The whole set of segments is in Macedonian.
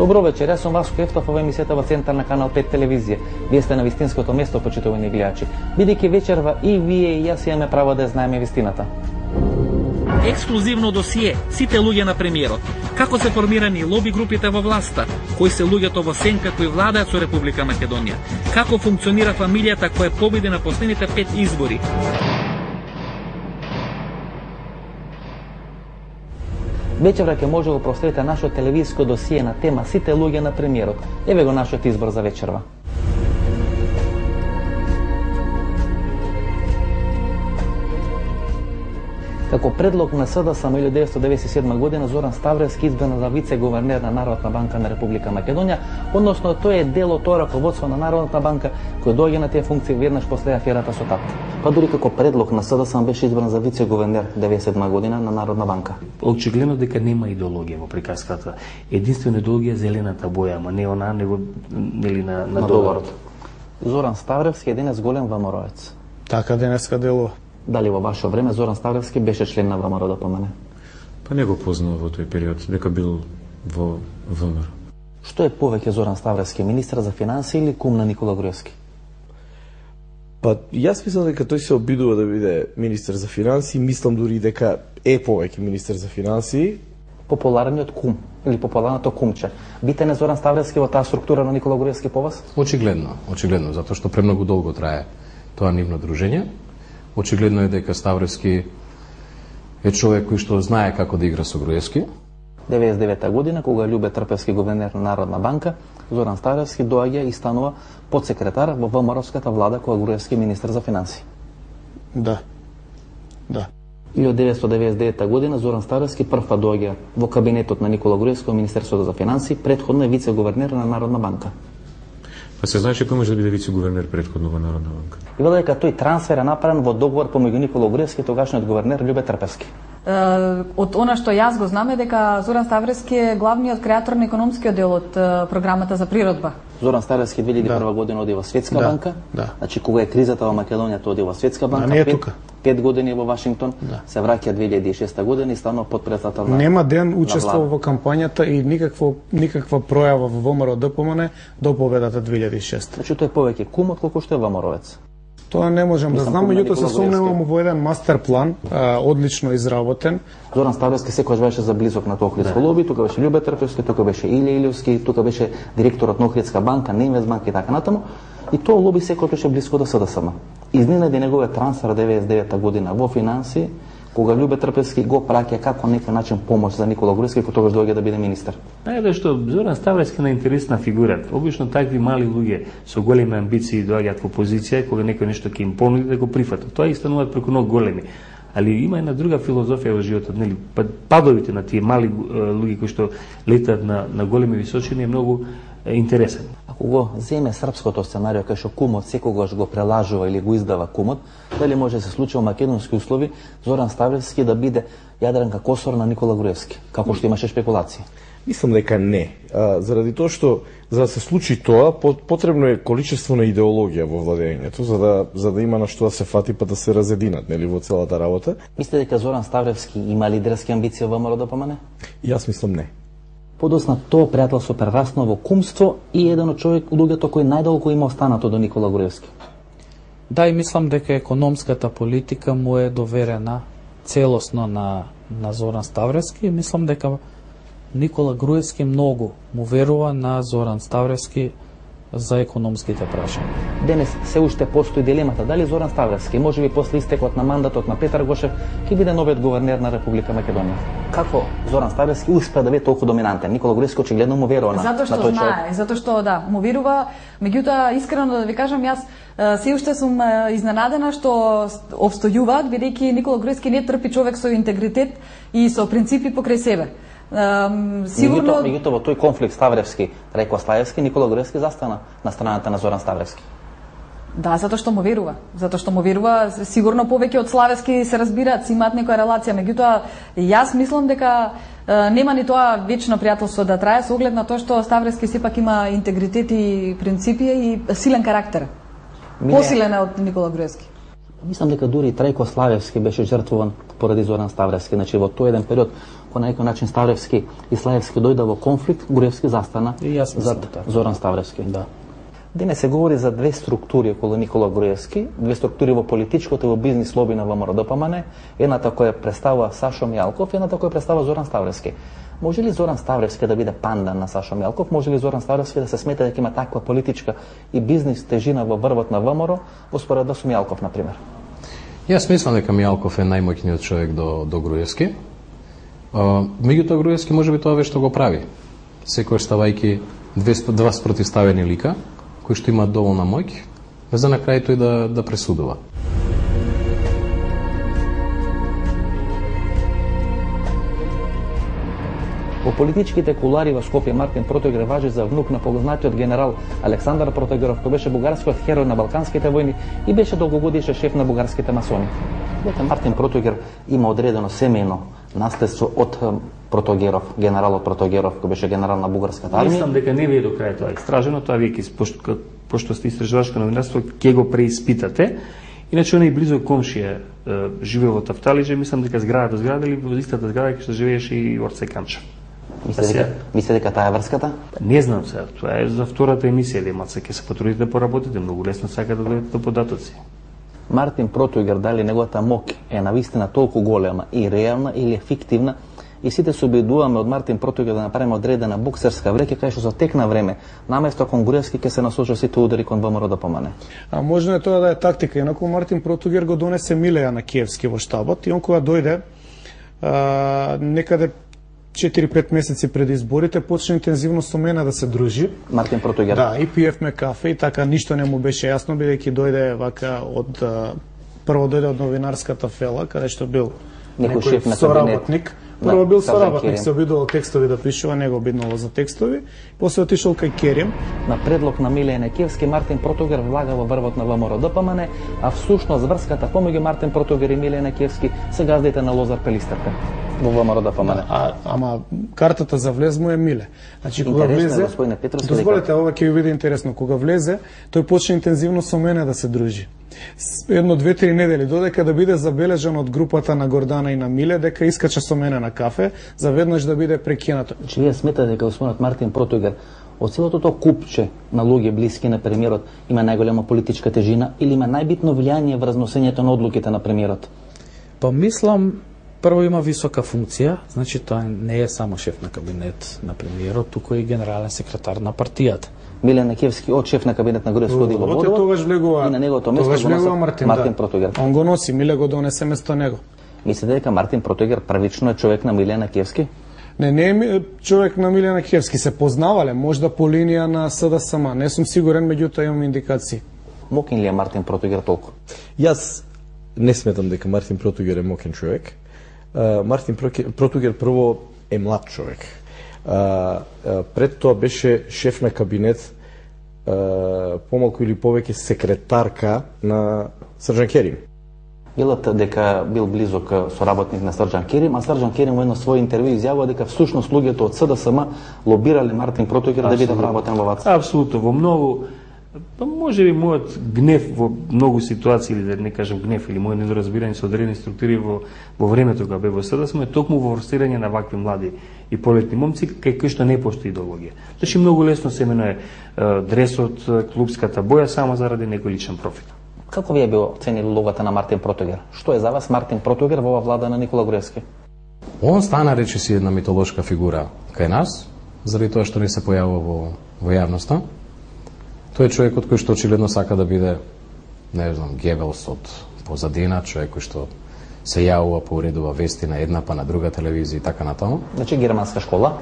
Добро вечер, јас сум Васко Ефтов, ова е емисијата во Центарна канал 5 телевизија. Вие сте на вистинското место, почитувани гледачи. Бидејќи вечерва и вие и јас имаме право да знаеме вистината. Ексклузивно досие, сите луѓе на премиерот. Како се формирани лоби групите во власта, кои се луѓето во сенка кои владаат со Република Македонија, како функционира фамилијата која победи на последните 5 избори. Вечерва ќе може да проследите нашето телевизиско досие на тема сите луѓе на премиерот. Еве го нашиот избор за вечерва. Како предлог на СДСМ 1997 година Зоран Ставревски избран за вице-гувернер на Народна банка на Република Македонија, односно тој е дел од тоа раководство на Народната банка кој доаѓа на тие функции веднаш после аферата со ТАП. Па дури како предлог на СДСМ беше избран за вице-гувернер 1997 година на Народна банка. Очигледно дека нема идеологија во приказката. Единствено идеологија зелената боја, ама не она, него нели на договорот. Зоран Ставревски е денес голем ВМРО-ец. Така денеска делува. Дали во ваше време Зоран Ставревски беше член на ВМРО да помене? Па не го познав во тој период, дека бил во ВМРО. Што е повеќе Зоран Ставревски, министар за финансии или кум на Никола Груевски? Па јас мислам дека тој се обидува да биде министар за финансии, мислам дури дека е повеќе министар за финансии. Популарниот кум или популарното кумче. Битен е Зоран Ставревски во таа структура на Никола Груевски по вас? Очигледно, затоа што премногу долго трае тоа нивно дружење. Очигледно е дека Ставревски е човек кој што знае како да игра со Груевски. 99 година, кога Љубе Трпевски гувернер на Народна банка, Зоран Ставревски доаѓа и станува подсекретар во ВМРО-ската влада кога Груевски е министар за финансии. Да. 1999 година Зоран Ставревски првпат доаѓа во кабинетот на Никола Груевски во Министерството за финансии, претходно е вице-гувернер на Народна банка. Па се знае кој може да биде вице-гувернер претходно во Народна банка. И вели дека тој трансфер е направен во договор помеѓу Никола Груевски и тогашниот гувернер Љубе Трпевски. Од она што јас го знам е дека Зоран Ставревски е главниот креатор на економскиот дел од програмата за природба. Зоран Ставревски 2001 година оди во Светска банка. Значи кога е кризата во Македонија тој оди во Светска банка. Не е тука. 5 години во Вашингтон, се враќа 2006 година и станува потпредседател на. Нема ден учествува во кампањата и никаква пројава во ВМРО ДПМН до победата 2006. Значи тој е повеќе кум отколку што е ВМРО-ец. Тоа не можам да знам, меѓутоа се сомневам во еден мастер план, одлично изработен. Зоран Ставревски секогаш беше за близок на Охридско лоби, тука беше Љубе Трпевски, тука беше Илија Илиевски, тука беше директорот на Охридска банка, Неинвестбанк и така натаму. И тоа лоби секој беше близко до СДСМ. Изненади неговиот трансфер 99 година во финансии, кога Љубе Трпевски го праќа како некој начин помош за Никола Груевски, кој тогаш доаѓа да биде министер. Најде што Зоран Ставревски на интересна фигура. Обично такви мали луѓе со големи амбиции доаѓаат во позиција кога некој нешто ќе им понуди да го прифатат. Тоа и стануваат преку многу големи. Али има една друга филозофија во животот, нели? Падовите на тие мали луѓе кои што летаат на големи височини е многу интересен. Ако го земе српското сценарио кај што кумот секогаш го прелажува или го издава кумот, дали може да се случи во македонски услови Зоран Ставревски да биде Јадранка Косор на Никола Груевски, како што имаше спекулации? Мислам дека не. Заради тоа што за да се случи тоа, потребно е количество на идеологија во владењето, за да има на што да се фати па да се разединат, нели, во целата работа. Мислите дека Зоран Ставревски има лидерски амбиции во ВМРО да помане? Јас мислам не. Подосна тоа пријателство прерасна во кумство и еден од луѓето кој најдолго има останато до Никола Груевски. Да, и мислам дека економската политика му е доверена целосно на Зоран Ставревски и мислам дека Никола Груевски многу му верува на Зоран Ставревски за економските прашања. Денес се уште постои дилемата дали Зоран Ставревски, можеби после истекот на мандатот на Петар Гошев, ќе биде новиот гувернер на Република Македонија. Како Зоран Ставревски успеа да биде толку доминантен? Никола Груевски очигледно му верува на тој човек. Затоа што му верува, меѓутоа искрено да ви кажам, јас се уште сум изненадена што обстојуваат, бидејќи Никола Груевски не трпи човек со интегритет и со принципи покрај себе. Сигурно меѓутоа во тој конфликт Ставревски Рајко Слаевски, Никола Груевски застана на страната на Зоран Ставревски. Да, затоа што му верува. Затоа што му верува, сигурно повеќе од Славевски се разбираат, имаат некоја релација, меѓутоа јас мислам дека нема ни тоа вечно пријателство да трае со оглед на тоа што Ставревски сепак има интегритет и принципи и силен карактер. Посилен од Никола Груевски. Мислам дека дури и Трајко Славевски беше жртвуван поради Зоран Ставревски. Значи во тој еден период по некој начин Ставревски и Славевски дојда во конфликт, Груевски застана зад Зоран Ставревски. Да. Денес се говори за две структури околу Никола Груевски, две структури во политичкото и во бизнис лоби на ВМРО ДПМН, едната која представува Сашо Мјалков, едната која представува Зоран Ставревски. Може ли Зоран Ставревски да биде панда на Сашо Мјалков? Може ли Зоран Ставревски да се смета дека има таква политичка и бизнис тежина во врвот на ВМРО, во споредба со Мјалков, например? Јас мислам дека Мјалков е најмоќниот човек до Груевски. Меѓутоа Груевски можеби тоа вешто го прави. Секој ставајќи два спротивставени лика, кои што имаат доволна моќ, за на крај тој да пресудува. Во политичките кулари во Скопје Мартин Протогер важи за внук на познатиот генерал Александар Протогеров, кој беше бугарскиот херој на Балканските војни и беше долгогодишен шеф на бугарските масони. Дека Мартин Протогер има одредено семејно наследство од Протогеров, генералот Протогеров, кој беше генерал на бугарската армија. Мислам дека не ви е до крај тоа истражено, тоа вие пошто сте истражувачко новинарство, ќе го преиспитате. Иначе оној близо комшија живее во Тафталиџе, мислам дека зграда до зграда или во истата зграда кај што живееше и Орце Канча. Мислите дека таа е врската? Не знам сега, тоа е за втората емисија, демаца ќе се потрудите да поработите, многу лесно сака да дојдете до податоци. Мартин Протогер, дали неговата моќ е навистина толку голема и реална или е фиктивна, и сите се обидуваме од Мартин Протогер да направиме одредена боксерска вреќа, кај што за тек на време, наместо кон Груевски ќе се насочат сите удари кон ВМРО ДПМН. А можно е тоа да е тактика, инаку Мартин Протогер го донесе Милеја на Киевски во штабот и он кога дојде некаде 4-5 месеци пред изборите почна интензивно со мене да се дружи. Мартин Протогер. Да, и пиевме кафе и така ништо не му беше јасно бидејќи дојде вака прво дојде од новинарската фела каде што бил некој шеф на соработник. Прво бил соработник, се обидувал текстови да пишува, не го обиднало за текстови, после отишол кај Керим. На предлог на Милеја Некевски, Мартин Протогер влага во врвот на ВМРО ДПМН, а всушност врската помеѓу Мартин Протогер и Милеја Некевски се газдите на Лозар Пелистерка во ВМРО ДПМН. Ама картата за влез му е Миле. Значи кога влезе, дозволете, ова ќе ви биде интересно, кога влезе, тој почна интензивно со мене да се дружи. Едно, 2-3 недели додека да биде забележан од групата на Гордана и на Миле дека искача со мене на кафе, за веднаш да биде прекинато. Че вие сметате дека господинот Мартин Протогер од целото тоа купче на луѓе блиски на премиерот има најголема политичка тежина или има најбитно влијание врз носењето на одлуките на премиерот? Па мислам, прво има висока функција, значи тоа не е само шеф на кабинет на премиерот, туку и генерален секретар на партијата. Милеј Некевски од шеф на кабинет на Груевски оди во Водо, тогаш влегува, и на неговото место го носи Мартин Протогер. Он го носи, Миле го донесе место него. Мислите дека Мартин Протогер првично е човек на Милеј Некевски? Не е човек на Милеј Некевски, се познавале, можда по линија на СДСМ, не сум сигурен, меѓутоа имам индикации. Мокен ли е Мартин Протогер толку? Јас не сметам дека Мартин Протогер е мокен човек. Мартин Протогер прво е млад човек. Пред тоа беше шеф на кабинет, помалку или повеќе секретарка на Срđan Керим. Велат дека бил близок соработник на Срđan Керим, а Срđan Керим во едно своје интервју изјавува дека всушност луѓето од СДСМ лобирале Мартин Протогер да биде вработен во ВАЦ. Апсолутно, во многу, па може би мојот гнев во многу ситуации, или да не кажам гнев, или мојот недоразбирање со одредени структури во времето кога бе во СДСМ е токму во форсирање на вакви млади и полетни момци кај што не постои идеологија. Значи многу лесно се именува дресот, клубската боја само заради некој личен профит. Како вие би оценили улогата на Мартин Протогер? Што е за вас Мартин Протогер во ова влада на Никола Груевски? Он стана, речиси, една митолошка фигура кај нас, заради тоа што не се појавува во јавноста. Тој е човекот кој што очигледно сака да биде, не знам, Гебелс од позадина, човек кој што се јавува, поуредува вести на една па на друга телевизија и така натаму. Значи германска школа?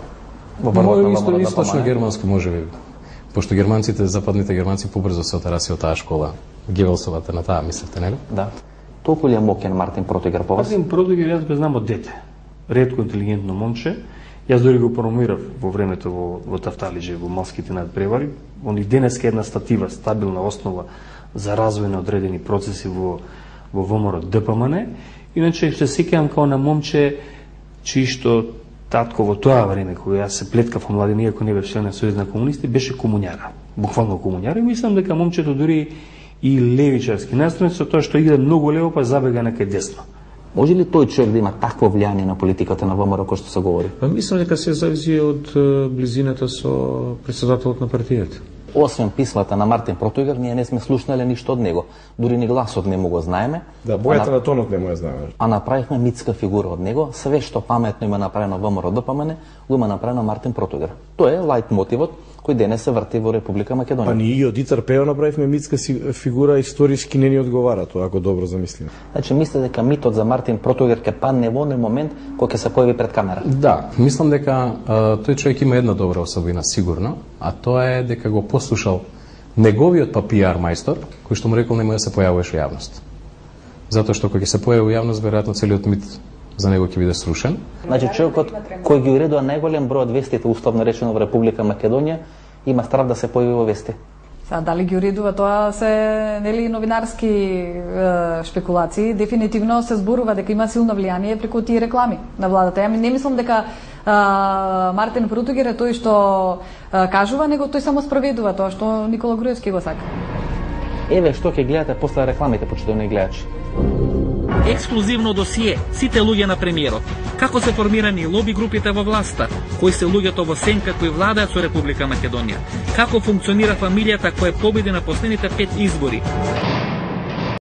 Источно германска можеби. Пошто германците, западните германци побрзо се отараси од таа школа. Гебелсовата на таа, мислевте, нели? Да. Толку ли е мокен Мартин Протогер по вас? Мартин Протогер јас го знам од дете. Ретко интелигентно момче. Јас дори го промовирав во времето во Тафталиџе, во малските надпревари. Он и денеска една статива, стабилна основа за развој на одредени процеси во ВМРО ДПМН. Иначе се сеќавам као на момче чии што татко во тоа време кога јас се плеткав во младина, иако не беше член на Сојуз на комунисти, беше комуњара. Буквално комуњара, и мислам дека момчето дури и левичарски настроен со тоа што иде многу лево па забега некај десно. Може ли тој човек да има такво влијание на политиката на ВМРО кој што се говори? Па мислам дека се зависи од близината со претседателот на партијата. Освен писмата на Мартин Протугер, ние не сме слушнале ништо од него. Дури ни гласот не му го знаеме. Да, бојата на тонот не му ја знаеме. А направивме митска фигура од него. Све што паметно има направено ВМРО ДПМН, го има направено Мартин Протугер. Тоа е лајт мотивот кој денес се врти во Република Македонија. Па ние и од Итар Пео направивме митска фигура, историски не ни одговара тоа, ако добро замислиме. Значи мислите дека митот за Мартин Протугер ќе падне во оној момент кога ќе се појави пред камера? Да, мислам дека тој човек има една добра особина сигурно, а тоа е дека го послушал неговиот пиар мајстор, кој што му рекол нема да се појавуваш во јавност. Затоа што кога ќе се појави во јавност, веројатно целиот мит за него ќе биде срушен. Значи човекот кој ги уредува најголем број од вестите условно речено во Република Македонија има страв да се појави во вести. Дали ги уредува, тоа се нели новинарски шпекулации. Дефинитивно се зборува дека има силно влијание преку тие реклами на владата. Ја не мислам дека Мартин Протугер е тој што кажува, него тој само спроведува тоа што Никола Груевски го сака. Еве што ќе гледате после рекламите, почитувани гледачи. Ексклузивно досие, сите луѓе на премиерот. Како се формирани лоби групите во власта, кои се луѓето во сенка кои владаат со Република Македонија. Како функционира фамилијата која победи на последните 5 избори.